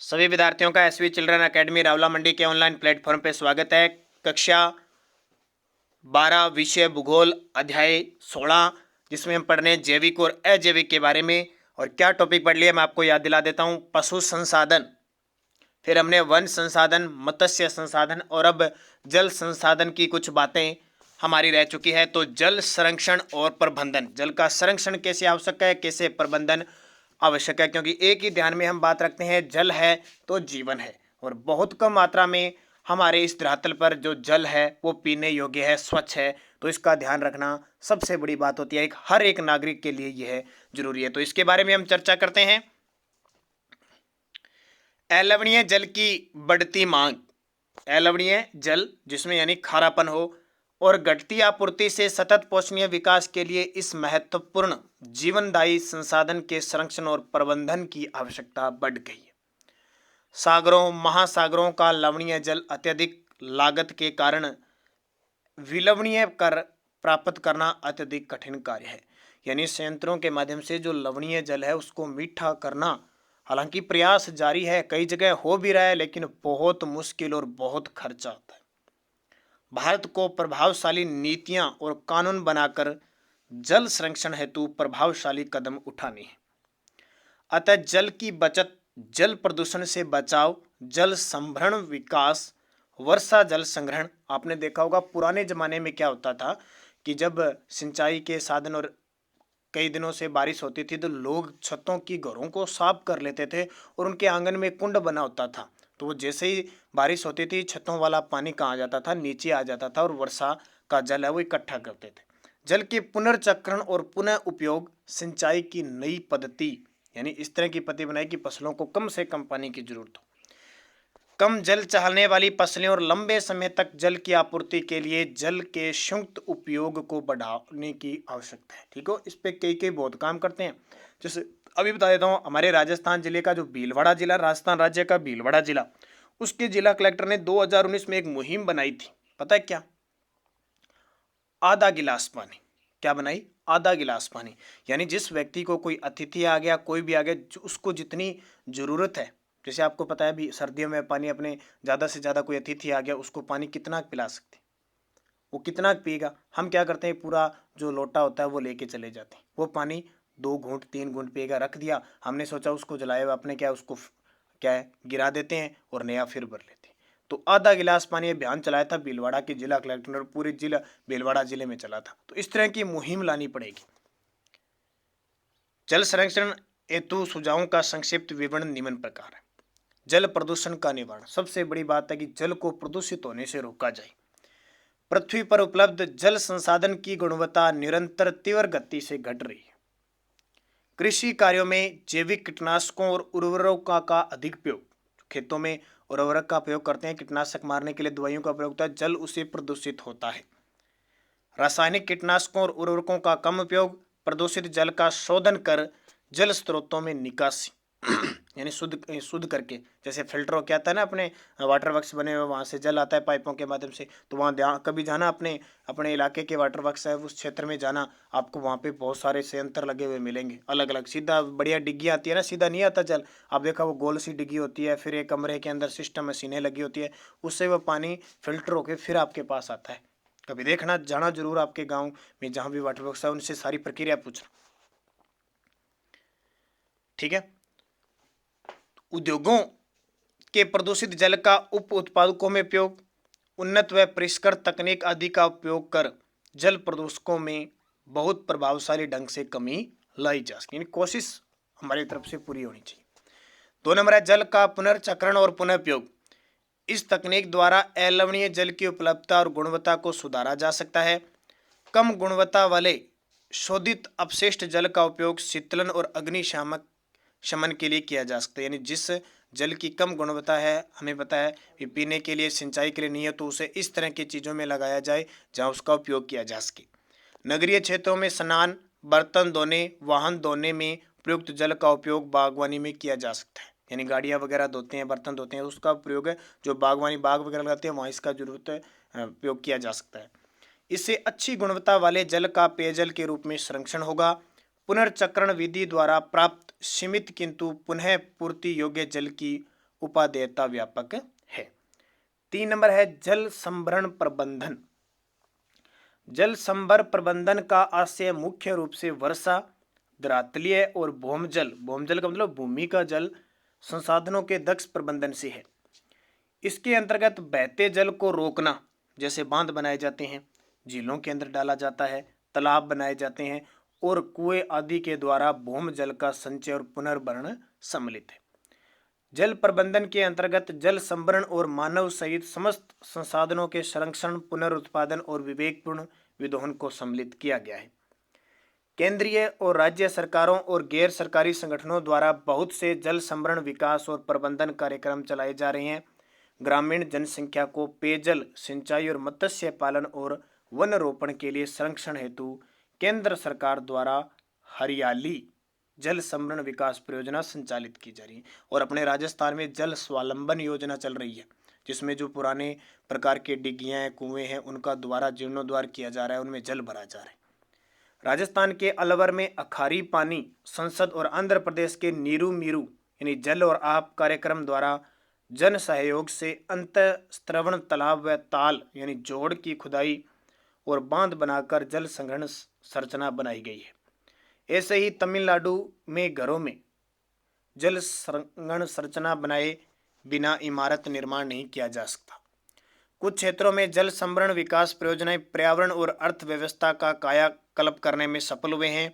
सभी विद्यार्थियों का एसवी चिल्ड्रन एकेडमी रावला मंडी के ऑनलाइन प्लेटफॉर्म पर स्वागत है। कक्षा 12 विषय भूगोल अध्याय 16 जिसमें हम पढ़ रहे हैं जैविक और अजैविक के बारे में। और क्या टॉपिक पढ़ लिया मैं आपको याद दिला देता हूं। पशु संसाधन, फिर हमने वन संसाधन, मत्स्य संसाधन और अब जल संसाधन की कुछ बातें हमारी रह चुकी है। तो जल संरक्षण और प्रबंधन, जल का संरक्षण कैसे आवश्यक है, कैसे प्रबंधन आवश्यक है, क्योंकि एक ही ध्यान में हम बात रखते हैं जल है तो जीवन है। और बहुत कम मात्रा में हमारे इस धरातल पर जो जल है वो पीने योग्य है, स्वच्छ है। तो इसका ध्यान रखना सबसे बड़ी बात होती है, हर एक नागरिक के लिए यह जरूरी है। तो इसके बारे में हम चर्चा करते हैं। अलवणीय जल की बढ़ती मांग, अलवणीय जल जिसमें यानी खारापन हो और घटती आपूर्ति से सतत पोषणीय विकास के लिए इस महत्वपूर्ण जीवनदायी संसाधन के संरक्षण और प्रबंधन की आवश्यकता बढ़ गई है। सागरों महासागरों का लवणीय जल अत्यधिक लागत के कारण विलवणीय कर प्राप्त करना अत्यधिक कठिन कार्य है। यानी संयंत्रों के माध्यम से जो लवणीय जल है उसको मीठा करना, हालांकि प्रयास जारी है, कई जगह हो भी रहा है, लेकिन बहुत मुश्किल और बहुत खर्चा आता है। भारत को प्रभावशाली नीतियां और कानून बनाकर जल संरक्षण हेतु प्रभावशाली कदम उठाने हैं। अतः जल की बचत, जल प्रदूषण से बचाव, जल संभरण विकास, वर्षा जल संग्रहण। आपने देखा होगा पुराने जमाने में क्या होता था कि जब सिंचाई के साधन और कई दिनों से बारिश होती थी तो लोग छतों की घरों को साफ कर लेते थे और उनके आंगन में कुंड बना होता था। तो वो जैसे ही बारिश होती थी छतों वाला पानी कहाँ जाता था, नीचे आ जाता था और वर्षा का जल है वो इकट्ठा करते थे। जल के पुनर्चक्रण और पुनः उपयोग, सिंचाई की नई पद्धति, यानी इस तरह की पद्धति बनाई कि फसलों को कम से कम पानी की जरूरत हो। कम जल चाहने वाली फसलें और लंबे समय तक जल की आपूर्ति के लिए जल के संयुक्त उपयोग को बढ़ाने की आवश्यकता है। ठीक हो, इस पे कई कई बहुत काम करते हैं। जैसे अभी बता देता हूँ, हमारे राजस्थान जिले का जो भीलवाड़ा जिला, राजस्थान राज्य का भीलवाड़ा जिला, उसके जिला कलेक्टर ने 2019 में एक मुहिम बनाई थी। पता है क्या? आधा गिलास पानी। क्या बनाई? आधा गिलास पानी। यानी जिस व्यक्ति को कोई अतिथि आ गया, कोई भी आ गया, उसको जितनी जरूरत है, जैसे आपको पता है अभी सर्दियों में पानी अपने ज़्यादा से ज़्यादा कोई अतिथि आ गया उसको पानी कितना पिला सकते, वो कितना पिएगा। हम क्या करते हैं, पूरा जो लोटा होता है वो लेके चले जाते हैं, वो पानी 2 घूंट 3 घूंट पिएगा, रख दिया। हमने सोचा उसको जलाए, अपने क्या उसको क्या है गिरा देते हैं और नया फिर भर लेते हैं। तो आधा गिलास पानी अभियान चलाया था भीलवाड़ा के जिला कलेक्टर ने और पूरे जिला भीलवाड़ा जिले में चला था। तो इस तरह की मुहिम लानी पड़ेगी। जल संरक्षण हेतु सुझावों का संक्षिप्त विवरण निम्न प्रकार है। जल प्रदूषण का निवारण, सबसे बड़ी बात है कि जल को प्रदूषित होने से रोका जाए। पृथ्वी पर उपलब्ध जल संसाधन की गुणवत्ता निरंतर तीव्र गति से घट रही है। कृषि कार्यों में जैविक कीटनाशकों और उर्वरकों का अधिक उपयोग, खेतों में उर्वरक का प्रयोग करते हैं, कीटनाशक मारने के लिए दवाइयों का प्रयोग होता है, जल उससे प्रदूषित होता है। रासायनिक कीटनाशकों और उर्वरकों का कम उपयोग, प्रदूषित जल का शोधन कर जल स्रोतों में निकासी यानी शुद्ध करके, जैसे फिल्टर क्या आता है ना, अपने वाटर वर्क्स बने हुए वहाँ से जल आता है पाइपों के माध्यम से, तो वहाँ कभी जाना, अपने अपने इलाके के वाटर वर्क्स है उस क्षेत्र में जाना, आपको वहाँ पे बहुत सारे संयंत्र लगे हुए मिलेंगे अलग अलग। सीधा बढ़िया डिग्गी आती है ना, सीधा नहीं आता जल, आप देखा वो गोल सी डिग्गी होती है, फिर एक कमरे के अंदर सिस्टम मशीनें लगी होती है, उससे वो पानी फिल्टर होकर फिर आपके पास आता है। कभी देखना, जाना जरूर आपके गाँव में जहाँ भी वाटर वर्क्स है, उनसे सारी प्रक्रिया पूछना। ठीक है। उद्योगों के प्रदूषित जल का उप उत्पादकों में उपयोग, उन्नत व परिष्कृत तकनीक आदि का उपयोग कर जल प्रदूषकों में बहुत प्रभावशाली ढंग से कमी लाई जा सके, कोशिश हमारी तरफ से पूरी होनी चाहिए। 2 नंबर है जल का पुनर्चक्रण और पुनः उपयोग। इस तकनीक द्वारा अलवणीय जल की उपलब्धता और गुणवत्ता को सुधारा जा सकता है। कम गुणवत्ता वाले शोधित अपशिष्ट जल का उपयोग शीतलन और अग्निशामक शमन के लिए किया जा सकता है। यानी जिस जल की कम गुणवत्ता है, हमें पता है कि पीने के लिए, सिंचाई के लिए नहीं है, तो उसे इस तरह की चीज़ों में लगाया जाए जहाँ उसका उपयोग किया जा सके। नगरीय क्षेत्रों में स्नान, बर्तन धोने, वाहन धोने में प्रयुक्त जल का उपयोग बागवानी में किया जा सकता है। यानी गाड़ियाँ वगैरह धोते हैं, बर्तन धोते हैं, उसका प्रयोग है जो बागवानी, बाग वगैरह लगाते हैं वहाँ इसका जरूरत है उपयोग किया जा सकता है। इससे अच्छी गुणवत्ता वाले जल का पेयजल के रूप में संरक्षण होगा। पुनर्चक्रण विधि द्वारा प्राप्त सीमित किंतु पुनः पूर्ति योग्य जल की उपादेयता व्यापक है। 3 नंबर है जल संभरण प्रबंधन। जल संभर प्रबंधन का आशय मुख्य रूप से वर्षा, धरातलीय और भौमजल, भौमजल का मतलब भूमि का जल संसाधनों के दक्ष प्रबंधन से है। इसके अंतर्गत बहते जल को रोकना, जैसे बांध बनाए जाते हैं, झीलों के अंदर डाला जाता है, तालाब बनाए जाते हैं और कुएं आदि के द्वारा भौमजल का संचय और पुनर्भरण सम्मिलित है। जल प्रबंधन के अंतर्गत जल संभरण और मानव सहित समस्त संसाधनों के संरक्षण, पुनरुत्पादन और विवेकपूर्ण विदोहन को सम्मिलित किया गया है। केंद्रीय और राज्य सरकारों और गैर सरकारी संगठनों द्वारा बहुत से जल संभरण, विकास और प्रबंधन कार्यक्रम चलाए जा रहे हैं। ग्रामीण जनसंख्या को पेयजल, सिंचाई और मत्स्य पालन और वन रोपण के लिए संरक्षण हेतु केंद्र सरकार द्वारा हरियाली जल संभरण विकास परियोजना संचालित की जा रही है। और अपने राजस्थान में जल स्वावलंबन योजना चल रही है, जिसमें जो पुराने प्रकार के डिग्गियां हैं, कुएं हैं, उनका द्वारा जीर्णोद्वार किया जा रहा है, उनमें जल भरा जा रहा है। राजस्थान के अलवर में अखारी पानी संसद और आंध्र प्रदेश के नीरू मीरू यानी जल और आप कार्यक्रम द्वारा जन सहयोग से अंतःस्त्रवण तालाब व ताल यानी जोड़ की खुदाई और बांध बनाकर जल संग्रहण संरचना बनाई गई है। ऐसे ही तमिलनाडु में घरों में जल संग्रहण संरचना बनाए बिना इमारत निर्माण नहीं किया जा सकता। कुछ क्षेत्रों में जल संभरण विकास परियोजनाएं पर्यावरण और अर्थव्यवस्था का कायाकल्प करने में सफल हुए हैं।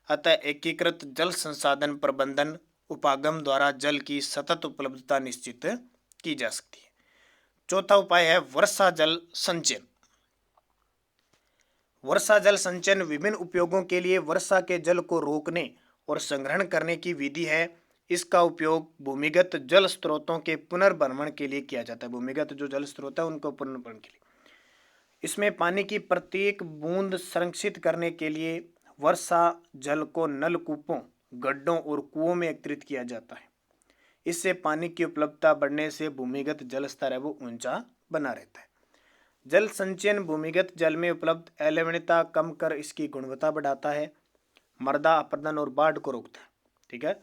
अतः एकीकृत जल संसाधन प्रबंधन उपागम द्वारा जल की सतत उपलब्धता निश्चित की जा सकती है। चौथा उपाय है वर्षा जल संचयन। वर्षा जल संचयन विभिन्न उपयोगों के लिए वर्षा के जल को रोकने और संग्रहण करने की विधि है। इसका उपयोग भूमिगत जल स्रोतों के पुनर्भरण के लिए किया जाता है। भूमिगत जो जल स्रोत है उनको पुनर्भरण के लिए इसमें पानी की प्रत्येक बूंद संरक्षित करने के लिए वर्षा जल को नलकूपों, गड्ढों और कुओं में एकत्रित किया जाता है। इससे पानी की उपलब्धता बढ़ने से भूमिगत जल स्तर है वो ऊंचा बना रहता है। जल संचयन भूमिगत जल में उपलब्ध अम्लता कम कर इसकी गुणवत्ता बढ़ाता है, मृदा अपरदन और बाढ़ को रोकता है। ठीक है,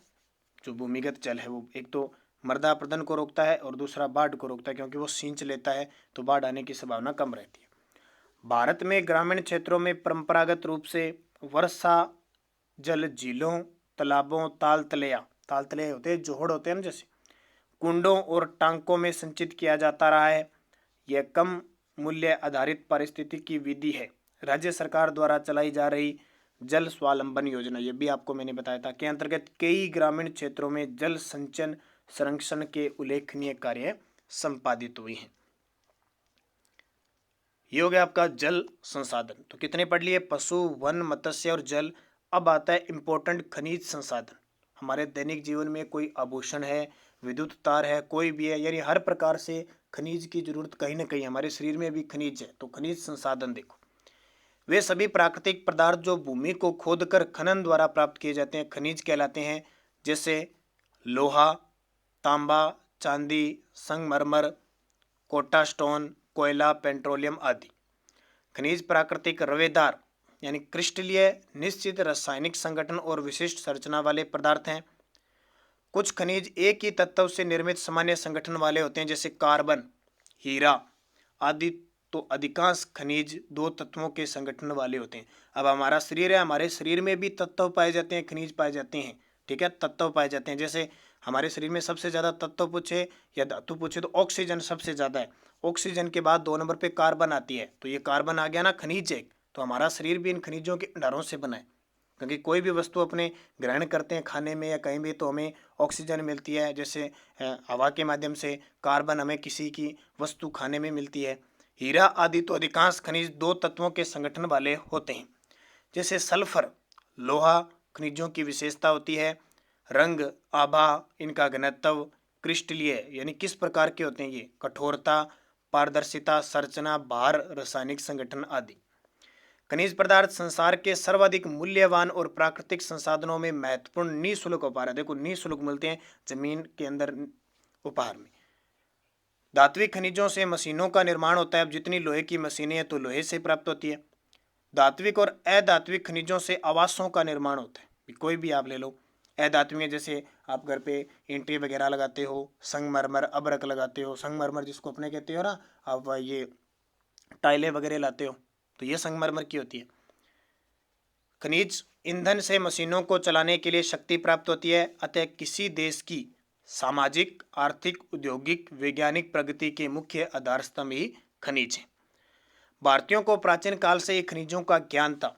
जो भूमिगत जल है वो एक तो मृदा अपरदन को रोकता है और दूसरा बाढ़ को रोकता है, क्योंकि वो सींच लेता है तो बाढ़ आने की संभावना कम रहती है। भारत में ग्रामीण क्षेत्रों में परंपरागत रूप से वर्षा जल झीलों, तालाबों, ताल तले होते हैं, जोहड़ होते हैं ना, जैसे कुंडों और टांकों में संचित किया जाता रहा है। यह कम मूल्य आधारित पारिस्थितिकी विधि है। राज्य सरकार द्वारा चलाई जा रही जल स्वावलंबन योजना, ये भी आपको मैंने बताया था, के अंतर्गत कई ग्रामीण क्षेत्रों में जल संचयन संरक्षण के उल्लेखनीय कार्य संपादित हुए हैं। ये हो गया आपका जल संसाधन। तो कितने पढ़ लिए? पशु, वन, मत्स्य और जल। अब आता है इंपॉर्टेंट खनिज संसाधन। हमारे दैनिक जीवन में कोई आभूषण है, विद्युत तार है, कोई भी है, यानी हर प्रकार से खनिज की जरूरत कहीं ना कहीं, हमारे शरीर में भी खनिज है। तो खनिज संसाधन देखो, वे सभी प्राकृतिक पदार्थ जो भूमि को खोदकर खनन द्वारा प्राप्त किए जाते हैं खनिज कहलाते हैं। जैसे लोहा, तांबा, चांदी, संगमरमर, कोटा स्टोन, कोयला, पेट्रोलियम आदि। खनिज प्राकृतिक रवेदार यानी क्रिस्टलीय, निश्चित रासायनिक संगठन और विशिष्ट संरचना वाले पदार्थ हैं। कुछ खनिज एक ही तत्व से निर्मित सामान्य संगठन वाले होते हैं, जैसे कार्बन, हीरा आदि। तो अधिकांश खनिज दो तत्वों के संगठन वाले होते हैं। अब हमारा शरीर है, हमारे शरीर में भी तत्व पाए जाते हैं, खनिज पाए जाते हैं। ठीक है, तत्व पाए जाते हैं। जैसे हमारे शरीर में सबसे ज़्यादा तत्व पूछे या धातु पूछे तो ऑक्सीजन सबसे ज़्यादा है। ऑक्सीजन के बाद 2 नंबर पे कार्बन आती है। तो ये कार्बन आ गया ना, खनिज है। तो हमारा शरीर भी इन खनिजों के भंडारों से बना है, क्योंकि कोई भी वस्तु अपने ग्रहण करते हैं खाने में या कहीं भी, तो हमें ऑक्सीजन मिलती है। जैसे हवा के माध्यम से कार्बन हमें किसी की वस्तु खाने में मिलती है। हीरा आदि तो अधिकांश खनिज दो तत्वों के संगठन वाले होते हैं। जैसे सल्फर, लोहा खनिजों की विशेषता होती है। रंग, आभा, इनका घनत्व, क्रिस्टलीय यानी किस प्रकार के होते हैं ये, कठोरता, पारदर्शिता, संरचना, भार, रासायनिक संगठन आदि। खनिज पदार्थ संसार के सर्वाधिक मूल्यवान और प्राकृतिक संसाधनों में महत्वपूर्ण निःशुल्क उपहार है। देखो निःशुल्क मिलते हैं जमीन के अंदर उपहार में। धात्विक खनिजों से मशीनों का निर्माण होता है। अब जितनी लोहे की मशीनें हैं तो लोहे से प्राप्त होती है। धात्विक और अधात्विक खनिजों से आवासों का निर्माण होता है। कोई भी आप ले लो, अधात्विक जैसे आप घर पे ईंटें वगैरह लगाते हो, संगमरमर, अबरक लगाते हो, संगमरमर जिसको अपने कहते हो ना, आप ये टाइलें वगैरह लाते हो, तो ये संगमरमर की होती है। खनिज ईंधन से मशीनों को चलाने के लिए शक्ति प्राप्त होती है, अतः किसी देश की सामाजिक, आर्थिक, औद्योगिक, वैज्ञानिक प्रगति के मुख्य आधार स्तंभ ही खनिज है। भारतीयों को प्राचीन काल से ही खनिजों का ज्ञान था।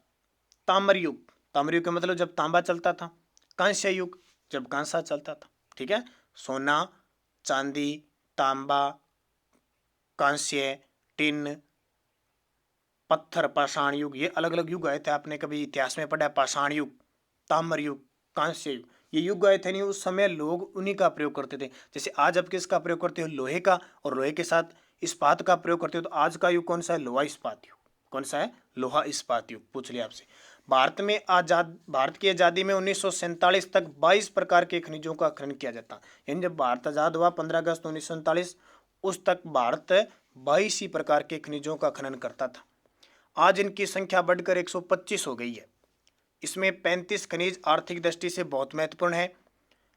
ताम्र युग, ताम्र युग का मतलब जब तांबा चलता था। कांस्य युग, जब कांसा चलता था। ठीक है, सोना, चांदी, तांबा, कांस्य, टिन, पत्थर, पाषाण युग, ये अलग अलग युग आए थे। आपने कभी इतिहास में पढ़ा है, पाषाण युग, ताम्र युग, कांस्य युग, ये युग आए थे। नहीं, उस समय लोग उन्हीं का प्रयोग करते थे। जैसे आज आप किसका प्रयोग करते हो? लोहे का, और लोहे के साथ इस्पात का प्रयोग करते हो। तो आज का युग कौन सा है? लोहा इस्पात युग। कौन सा है? लोहा इस्पात युग। पूछ लिया आपसे। भारत की आज़ादी में 1947 तक 22 प्रकार के खनिजों का खनन किया जाता। यानी जब भारत आज़ाद हुआ 15 अगस्त 1947, उस तक भारत 22 ही प्रकार के खनिजों का खनन करता था। आज इनकी संख्या बढ़कर 125 हो गई है। इसमें 35 खनिज आर्थिक दृष्टि से बहुत महत्वपूर्ण है।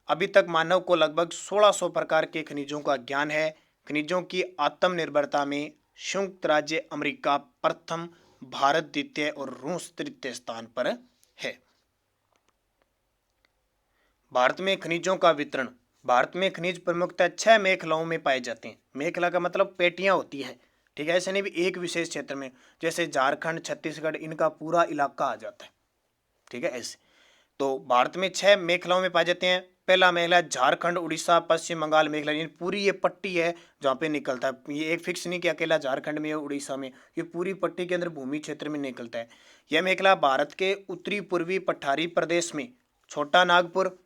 अभी तक मानव को लगभग 1600 प्रकार के खनिजों का ज्ञान है। खनिजों की आत्मनिर्भरता में संयुक्त राज्य अमेरिका प्रथम, भारत द्वितीय और रूस तृतीय स्थान पर है। भारत में खनिजों का वितरण। भारत में खनिज प्रमुखतः 6 मेखलाओं में पाए जाते हैं। मेखला का मतलब पेटियां होती है। ठीक है, ऐसे नहीं भी एक विशेष क्षेत्र में, जैसे झारखंड, छत्तीसगढ़, इनका पूरा इलाका आ जाता है। ठीक है, ऐसे तो भारत में 6 मेखलाओं में पाए जाते हैं। पहला मेखला झारखंड, उड़ीसा, पश्चिम बंगाल मेखला। ये पूरी ये पट्टी है जहाँ पे निकलता है। ये एक फिक्स नहीं कि अकेला झारखंड में या उड़ीसा में, ये पूरी पट्टी के अंदर भूमि क्षेत्र में निकलता है। यह मेखला भारत के उत्तरी पूर्वी पठारी प्रदेश में छोटा नागपुर,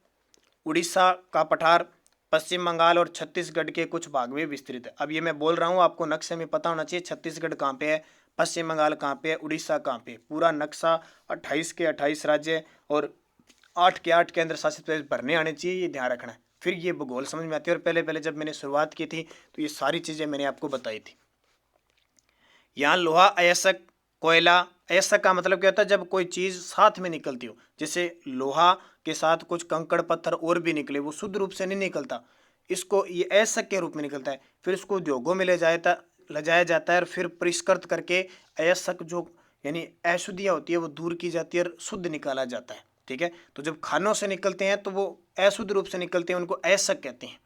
उड़ीसा का पठार, पश्चिम बंगाल और छत्तीसगढ़ के कुछ भाग में विस्तृत है। अब ये मैं बोल रहा हूँ, आपको नक्शे में पता होना चाहिए छत्तीसगढ़ कहाँ पे है, पश्चिम बंगाल कहाँ पे है, उड़ीसा कहाँ पे। पूरा नक्शा 28 के 28 राज्य और 8 के 8 केंद्र शासित प्रदेश भरने आने चाहिए, ये ध्यान रखना है। फिर ये भूगोल समझ में आती है। और पहले पहले जब मैंने शुरुआत की थी तो ये सारी चीज़ें मैंने आपको बताई थी। यहाँ लोहा, अयस्क, कोयला। अयस्क का मतलब क्या होता है? जब कोई चीज़ साथ में निकलती हो, जैसे लोहा के साथ कुछ कंकड़ पत्थर और भी निकले, वो शुद्ध रूप से नहीं निकलता, इसको ये अयस्क के रूप में निकलता है। फिर इसको उद्योगों में ले जाया जाता है और फिर परिष्कृत करके अयस्क जो यानी अशुद्धियाँ होती है वो दूर की जाती है और शुद्ध निकाला जाता है। ठीक है, तो जब खानों से निकलते हैं तो वो अशुद्ध रूप से निकलते हैं, उनको अयस्क कहते हैं।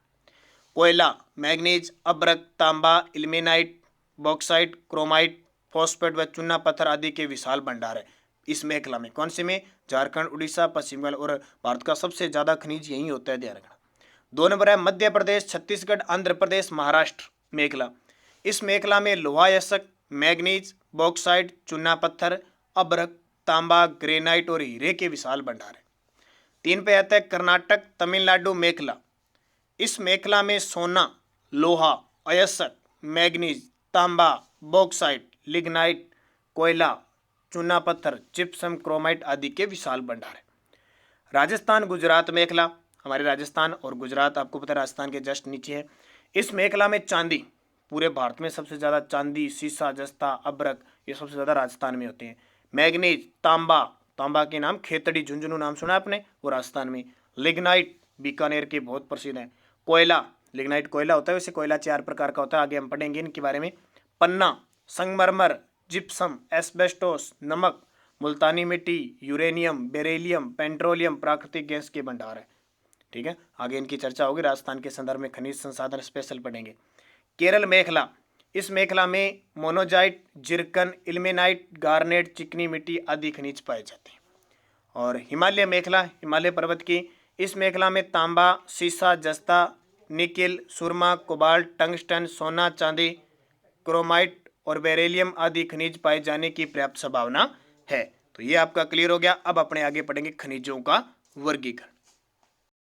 कोयला, मैग्नीज, अब्रक, तांबा, इल्मेनाइट, बॉक्साइट, क्रोमाइट, फॉस्फेट व चूना पत्थर आदि के विशाल भंडार है इस मेखला में। कौन से में? झारखंड, उड़ीसा, पश्चिम बंगाल। और भारत का सबसे ज़्यादा खनिज यही होता है, ध्यान रखना। 2 नंबर है मध्य प्रदेश, छत्तीसगढ़, आंध्र प्रदेश, महाराष्ट्र मेखला। इस मेखला में लोहा, अयस्क, मैग्नीज, बॉक्साइट, चूना पत्थर, अब्रक, तांबा, ग्रेनाइट और हीरे के विशाल भंडार है। 3 पे आता है कर्नाटक, तमिलनाडु मेखला। इस मेखला में सोना, लोहा, अयस्क, मैग्नीज, तांबा, बॉक्साइट, लिग्नाइट, कोयला, चूना पत्थर, जिप्सम, क्रोमाइट आदि के विशाल भंडार है। राजस्थान, गुजरात मेखला। हमारे राजस्थान और गुजरात आपको पता है राजस्थान के जस्ट नीचे है। इस मेखला में चांदी, पूरे भारत में सबसे ज़्यादा चांदी, सीसा, जस्ता, अब्रक, ये सबसे ज़्यादा राजस्थान में होते हैं। मैग्नीज, तांबा, तांबा के नाम खेतड़ी, झुंझुनू नाम सुना आपने, वो राजस्थान में। लिग्नाइट बीकानेर के बहुत प्रसिद्ध है। कोयला, लिग्नाइट कोयला होता है, वैसे कोयला 4 प्रकार का होता है, आगे हम पढ़ेंगे इनके बारे में। पन्ना, संगमरमर, जिप्सम, एस्बेस्टोस, नमक, मुल्तानी मिट्टी, यूरेनियम, बेरिलियम, पेट्रोलियम, प्राकृतिक गैस के भंडार है। ठीक है, आगे इनकी चर्चा होगी। राजस्थान के संदर्भ में खनिज संसाधन स्पेशल पढ़ेंगे। केरल मेखला। इस मेखला में मोनोजाइट, जिरकन, इल्मेनाइट, गार्नेट, चिकनी मिट्टी आदि खनिज पाए जाते हैं। और हिमालय मेखला, हिमालय पर्वत की। इस मेखला में तांबा, सीसा, जस्ता, निकिल, सुरमा, कोबाल्ट, टंगस्टन, सोना, चांदी, क्रोमाइट और बेरिलियम आदि खनिज पाए जाने की पर्याप्त संभावना है। तो ये आपका क्लियर हो गया। अब अपने आगे पढ़ेंगे खनिजों का वर्गीकरण।